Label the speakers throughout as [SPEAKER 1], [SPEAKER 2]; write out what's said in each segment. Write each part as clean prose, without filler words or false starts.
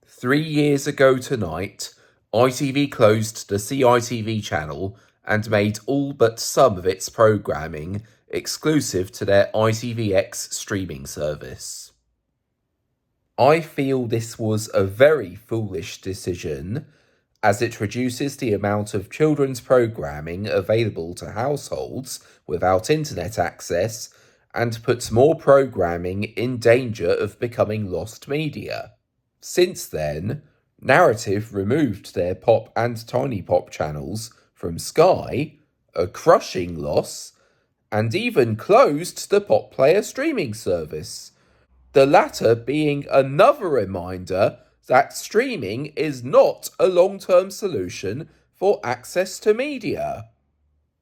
[SPEAKER 1] 3 years ago tonight, ITV closed the CITV channel and made all but some of its programming exclusive to their ITVX streaming service. I feel this was a very foolish decision, as it reduces the amount of children's programming available to households without internet access and puts more programming in danger of becoming lost media. Since then, Narrative removed their Pop and Tiny Pop channels from Sky, a crushing loss, and even closed the Pop Player streaming service. The latter being another reminder that streaming is not a long-term solution for access to media.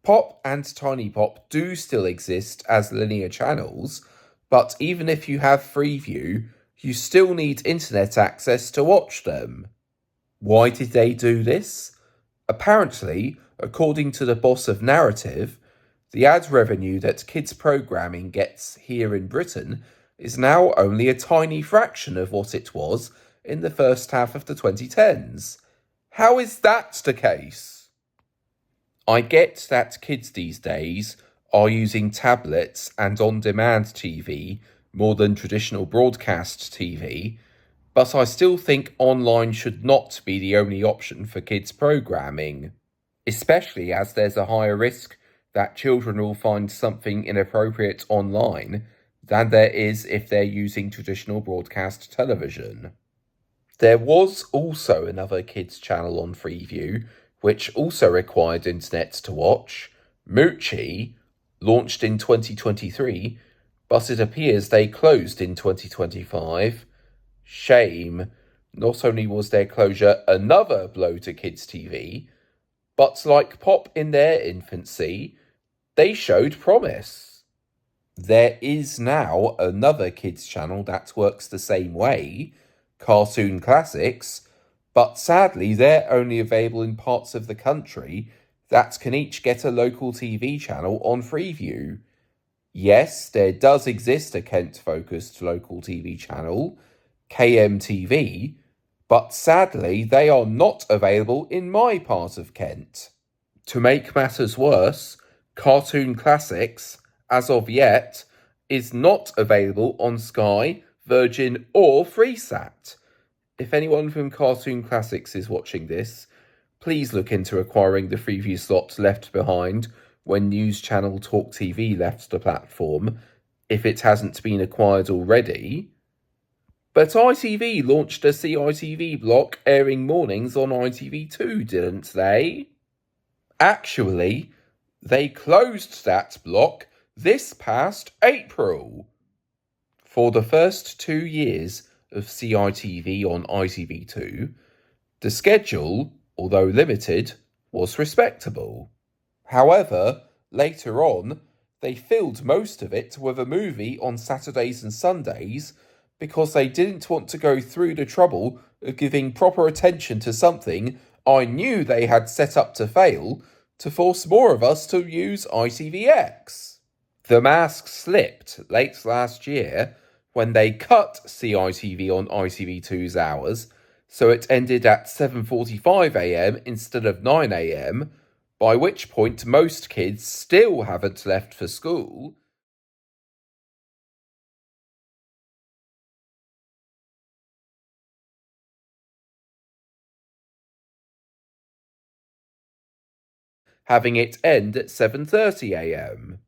[SPEAKER 1] Pop and Tiny Pop do still exist as linear channels, but even if you have Freeview, you still need internet access to watch them. Why did they do this? Apparently, according to the boss of Narrative, the ad revenue that kids programming gets here in Britain is now only a tiny fraction of what it was in the first half of the 2010s. How is that the case? I get that kids these days are using tablets and on-demand TV more than traditional broadcast TV, but I still think online should not be the only option for kids programming, especially as there's a higher risk that children will find something inappropriate online than there is if they're using traditional broadcast television. There was also another kids channel on Freeview, which also required internet to watch, Moochie, launched in 2023, but it appears they closed in 2025. Shame. Not only was their closure another blow to kids' TV, but like Pop in their infancy, they showed promise. There is now another kids channel that works the same way, Cartoon Classics, but sadly they're only available in parts of the country that can each get a local TV channel on Freeview. Yes, there does exist a Kent-focused local TV channel, KMTV, but sadly they are not available in my part of Kent. To make matters worse, Cartoon Classics, as of yet, is not available on Sky, Virgin or Freesat. If anyone from Cartoon Classics is watching this, please look into acquiring the Freeview slot left behind when news channel Talk TV left the platform, if it hasn't been acquired already. But ITV launched a CITV block airing mornings on ITV2, didn't they? Actually, they closed that block this past April. For the first 2 years of CITV on ITV2, the schedule, although limited, was respectable. However, later on, they filled most of it with a movie on Saturdays and Sundays because they didn't want to go through the trouble of giving proper attention to something I knew they had set up to fail to force more of us to use ITVX. The mask slipped late last year when they cut CITV on ITV2's hours, so it ended at 7:45am instead of 9am, by which point most kids still haven't left for school. Having it end at 7:30am.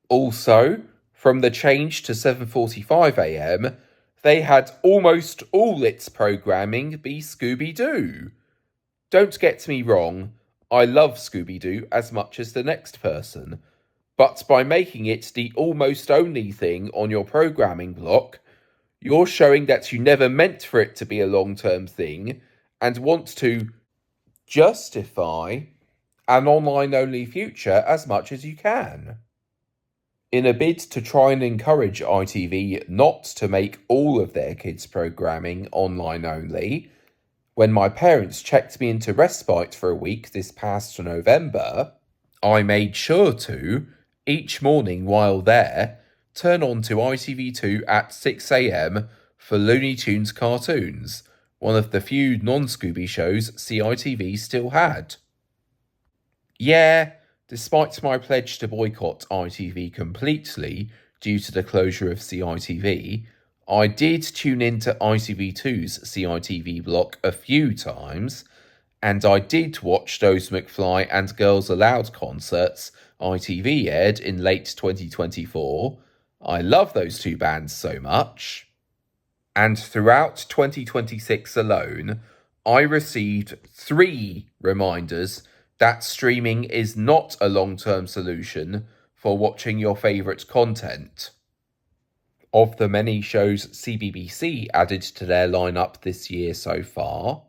[SPEAKER 1] Also, from the change to 7:45am, they had almost all its programming be Scooby-Doo. Don't get me wrong, I love Scooby-Doo as much as the next person, but by making it the almost only thing on your programming block, you're showing that you never meant for it to be a long-term thing and want to justify an online-only future as much as you can. In a bid to try and encourage ITV not to make all of their kids' programming online only, when my parents checked me into respite for a week this past November, I made sure to, each morning while there, turn on to ITV2 at 6am for Looney Tunes cartoons, one of the few non-Scooby shows CITV still had. Yeah, despite my pledge to boycott ITV completely due to the closure of CITV, I did tune into ITV2's CITV block a few times, and I did watch those McFly and Girls Aloud concerts ITV aired in late 2024. I love those two bands so much. And throughout 2026 alone, I received 3 reminders that streaming is not a long-term solution for watching your favourite content. Of the many shows CBBC added to their lineup this year so far,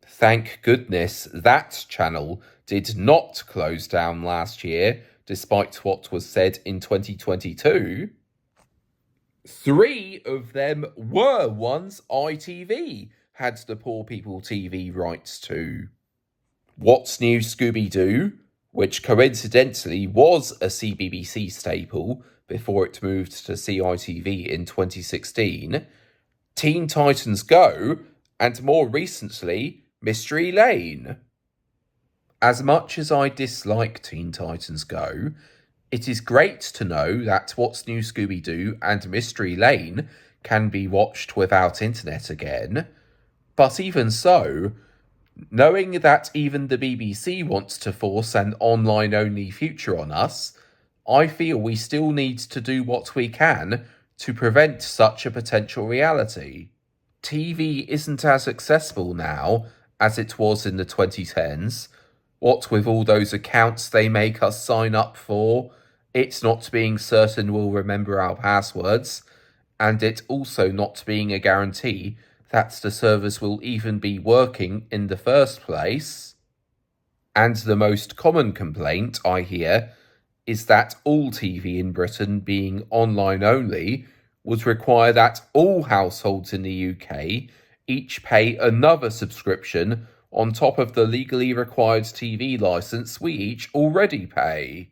[SPEAKER 1] thank goodness that channel did not close down last year, despite what was said in 2022. 3 of them were ones ITV had the Poor People TV rights to. What's New Scooby-Doo, which coincidentally was a CBBC staple before it moved to CITV in 2016, Teen Titans Go, and more recently, Mystery Lane. As much as I dislike Teen Titans Go, it is great to know that What's New Scooby-Doo and Mystery Lane can be watched without internet again. But even so, knowing that even the BBC wants to force an online-only future on us, I feel we still need to do what we can to prevent such a potential reality. TV isn't as accessible now as it was in the 2010s. What with all those accounts they make us sign up for, it's not being certain we'll remember our passwords, and it also not being a guarantee that the servers will even be working in the first place. And the most common complaint I hear is that all TV in Britain being online only would require that all households in the UK each pay another subscription on top of the legally required TV licence we each already pay.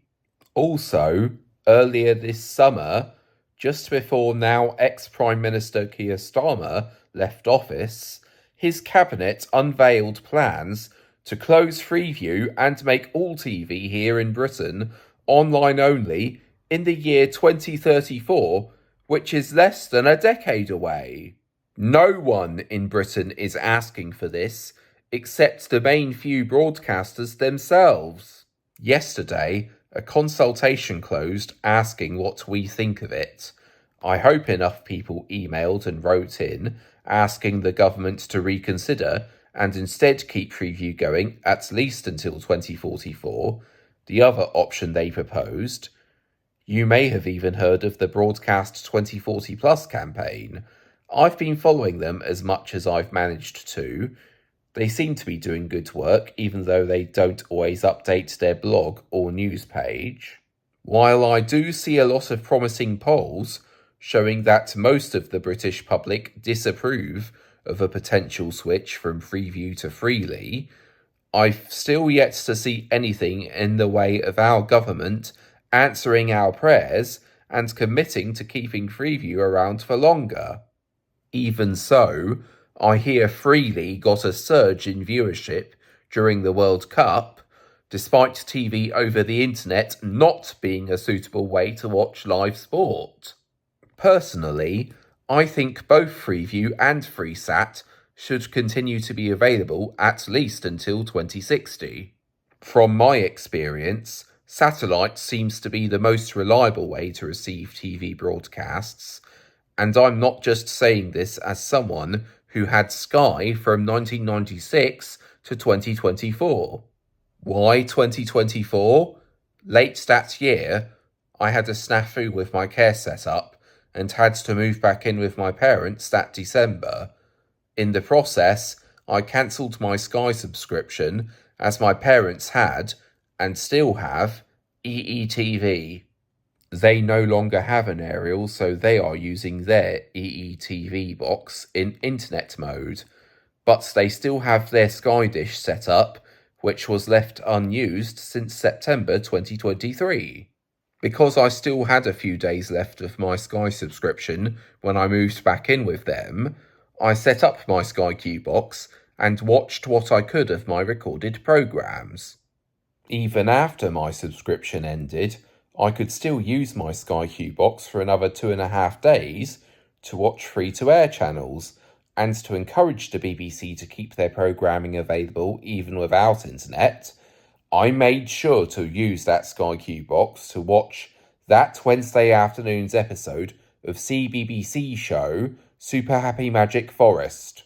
[SPEAKER 1] Also, earlier this summer, just before now ex-Prime Minister Keir Starmer left office, his cabinet unveiled plans to close Freeview and make all TV here in Britain online only in the year 2034, which is less than a decade away. No one in Britain is asking for this, except the main few broadcasters themselves. Yesterday, a consultation closed asking what we think of it. I hope enough people emailed and wrote in asking the government to reconsider and instead keep Freeview going at least until 2044, the other option they proposed. You may have even heard of the Broadcast 2040 Plus campaign. I've been following them as much as I've managed to. They seem to be doing good work, even though they don't always update their blog or news page. While I do see a lot of promising polls showing that most of the British public disapprove of a potential switch from Freeview to Freely, I've still yet to see anything in the way of our government answering our prayers and committing to keeping Freeview around for longer. Even so, I hear Freely got a surge in viewership during the World Cup, despite TV over the internet not being a suitable way to watch live sport. Personally, I think both Freeview and FreeSat should continue to be available at least until 2060. From my experience, satellite seems to be the most reliable way to receive TV broadcasts, and I'm not just saying this as someone who had Sky from 1996 to 2024. Why 2024? Late that year, I had a snafu with my care setup and had to move back in with my parents that December. In the process, I cancelled my Sky subscription as my parents had, and still have, EETV. They no longer have an aerial, so they are using their EETV box in internet mode, but they still have their Sky dish set up, which was left unused since September 2023. Because I still had a few days left of my Sky subscription when I moved back in with them, I set up my Sky Q box and watched what I could of my recorded programmes. Even after my subscription ended, I could still use my Sky Q box for another 2.5 days to watch free-to-air channels and to encourage the BBC to keep their programming available even without internet. I made sure to use that Sky Q box to watch that Wednesday afternoon's episode of CBBC show Super Happy Magic Forest.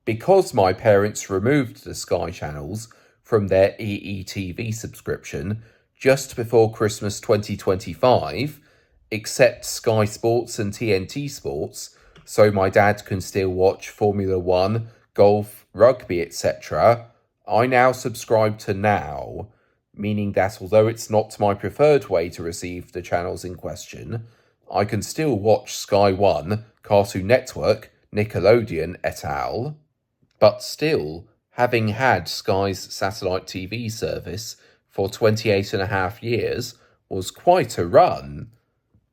[SPEAKER 1] Because my parents removed the Sky channels from their EETV subscription just before Christmas 2025, except Sky Sports and TNT Sports, so my dad can still watch Formula One, golf, rugby, etc., I now subscribe to Now, meaning that although it's not my preferred way to receive the channels in question, I can still watch Sky One, Cartoon Network, Nickelodeon, et al. But still, having had Sky's satellite TV service for 28.5 years was quite a run.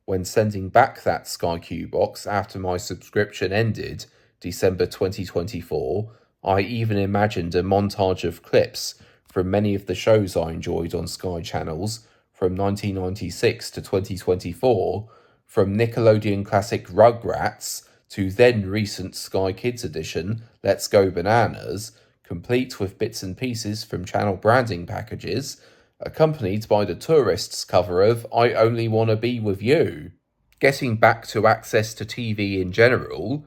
[SPEAKER 1] When sending back that Sky Q box after my subscription ended December 2024, I even imagined a montage of clips from many of the shows I enjoyed on Sky channels from 1996 to 2024, from Nickelodeon classic Rugrats to then recent Sky Kids edition Let's Go Bananas, complete with bits and pieces from channel branding packages, accompanied by the Tourists cover of I Only Wanna Be With You. Getting back to access to TV in general,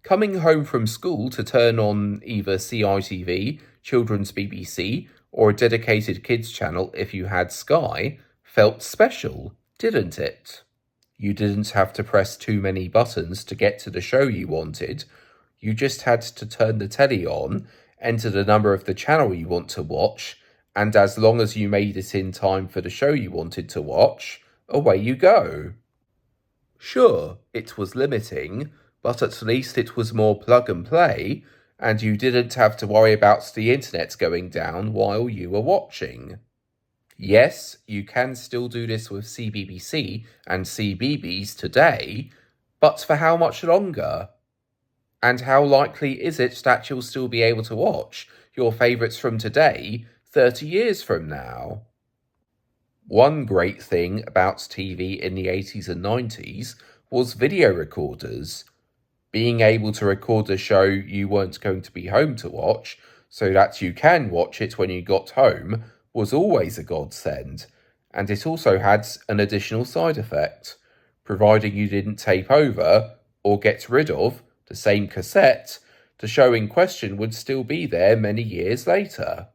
[SPEAKER 1] coming home from school to turn on either CITV, Children's BBC, or a dedicated kids channel if you had Sky felt special, didn't it? You didn't have to press too many buttons to get to the show you wanted. You just had to turn the telly on, enter the number of the channel you want to watch, and as long as you made it in time for the show you wanted to watch, away you go. Sure, it was limiting, but at least it was more plug and play, and you didn't have to worry about the internet going down while you were watching. Yes, you can still do this with CBBC and CBeebies today, but for how much longer? And how likely is it that you'll still be able to watch your favourites from today 30 years from now? One great thing about TV in the 80s and 90s was video recorders. Being able to record a show you weren't going to be home to watch so that you can watch it when you got home was always a godsend, and it also had an additional side effect. Providing you didn't tape over or get rid of the same cassette, the show in question would still be there many years later.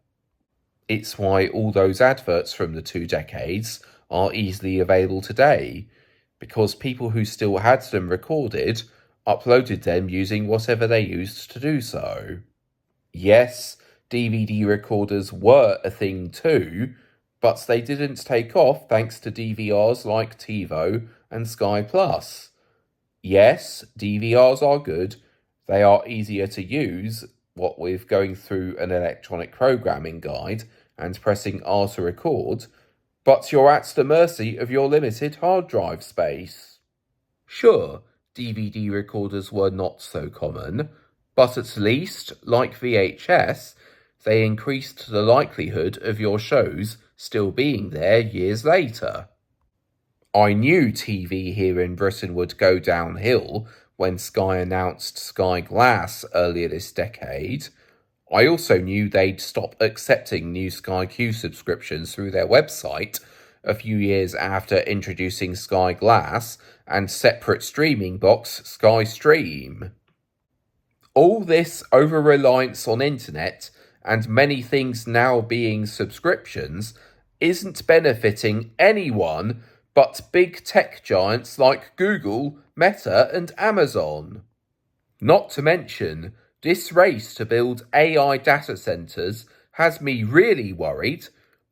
[SPEAKER 1] It's why all those adverts from the 2 decades are easily available today, because people who still had them recorded uploaded them using whatever they used to do so. Yes, DVD recorders were a thing too, but they didn't take off thanks to DVRs like TiVo and Sky Plus. Yes, DVRs are good. They are easier to use, what with going through an electronic programming guide and pressing R to record, but you're at the mercy of your limited hard drive space. Sure, DVD recorders were not so common, but at least, like VHS, they increased the likelihood of your shows still being there years later. I knew TV here in Britain would go downhill when Sky announced Sky Glass earlier this decade. I also knew they'd stop accepting new Sky Q subscriptions through their website a few years after introducing Sky Glass and separate streaming box Sky Stream. All this over-reliance on internet and many things now being subscriptions isn't benefiting anyone but big tech giants like Google, Meta, and Amazon. Not to mention, this race to build AI data centers has me really worried,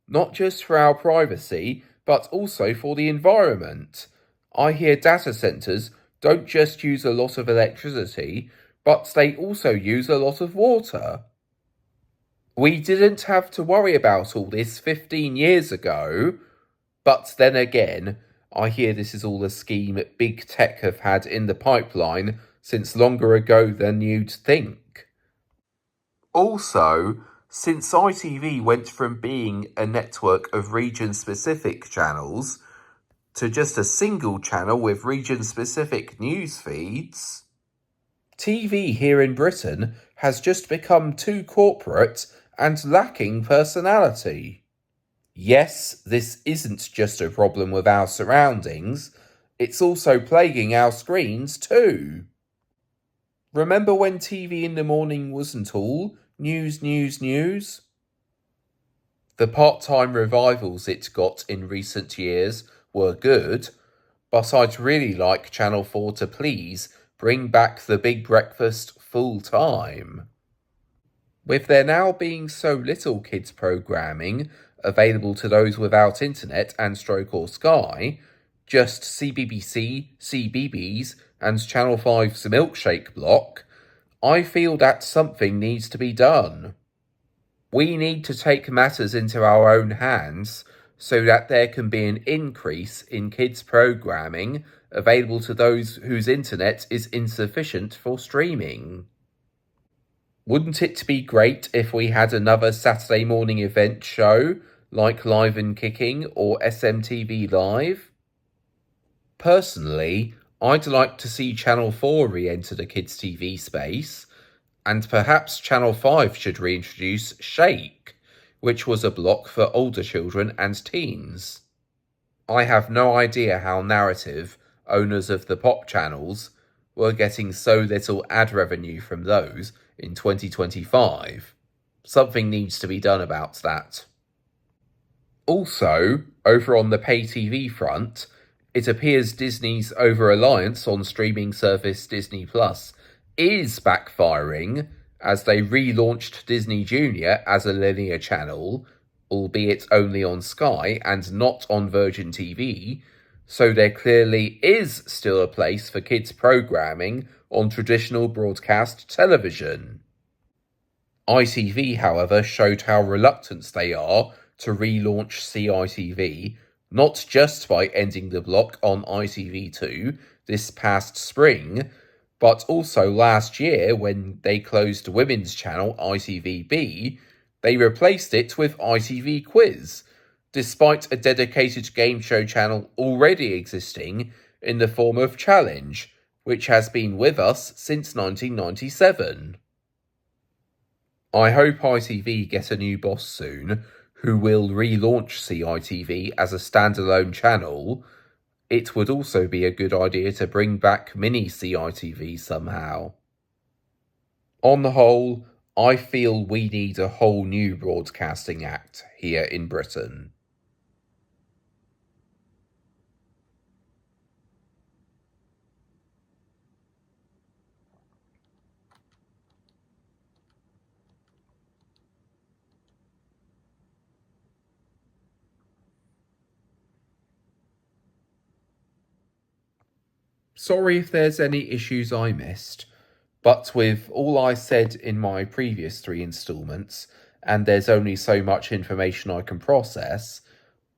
[SPEAKER 1] not just for our privacy, but also for the environment. I hear data centers don't just use a lot of electricity, but they also use a lot of water. We didn't have to worry about all this 15 years ago, but then again, I hear this is all a scheme big tech have had in the pipeline since longer ago than you'd think. Also, since ITV went from being a network of region-specific channels to just a single channel with region-specific news feeds, TV here in Britain has just become too corporate and lacking personality. Yes, this isn't just a problem with our surroundings, it's also plaguing our screens too. Remember when TV in the morning wasn't all news, news, news? The part-time revivals it got in recent years were good, but I'd really like Channel 4 to please bring back the Big Breakfast full-time. With there now being so little kids programming available to those without internet and stroke or Sky, just CBBC, CBeebies and Channel 5's Milkshake block, I feel that something needs to be done. We need to take matters into our own hands so that there can be an increase in kids programming available to those whose internet is insufficient for streaming. Wouldn't it be great if we had another Saturday morning event show like Live and Kicking or SMTV Live? Personally, I'd like to see Channel 4 re-enter the kids' TV space, and perhaps Channel 5 should reintroduce Shake, which was a block for older children and teens. I have no idea how Narrative, owners of the pop channels, were getting so little ad revenue from those in 2025. Something needs to be done about that. Also, over on the pay TV front, it appears Disney's over-reliance on streaming service Disney Plus is backfiring as they relaunched Disney Junior as a linear channel, albeit only on Sky and not on Virgin TV, so there clearly is still a place for kids programming on traditional broadcast television. ITV, however, showed how reluctant they are to relaunch CITV, not just by ending the block on ITV2 this past spring, but also last year when they closed women's channel ITVB, they replaced it with ITV Quiz, despite a dedicated game show channel already existing in the form of Challenge, which has been with us since 1997. I hope ITV get a new boss soon, who will relaunch CITV as a standalone channel. It would also be a good idea to bring back mini CITV somehow. On the whole, I feel we need a whole new broadcasting act here in Britain. Sorry if there's any issues I missed, but with all I said in my previous 3 installments, and there's only so much information I can process,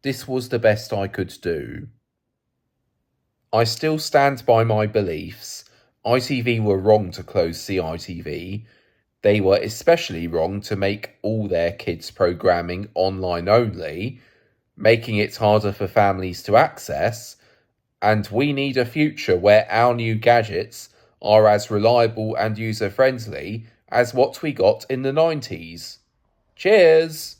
[SPEAKER 1] this was the best I could do. I still stand by my beliefs. ITV were wrong to close CITV. They were especially wrong to make all their kids' programming online only, making it harder for families to access, and we need a future where our new gadgets are as reliable and user-friendly as what we got in the 90s. Cheers!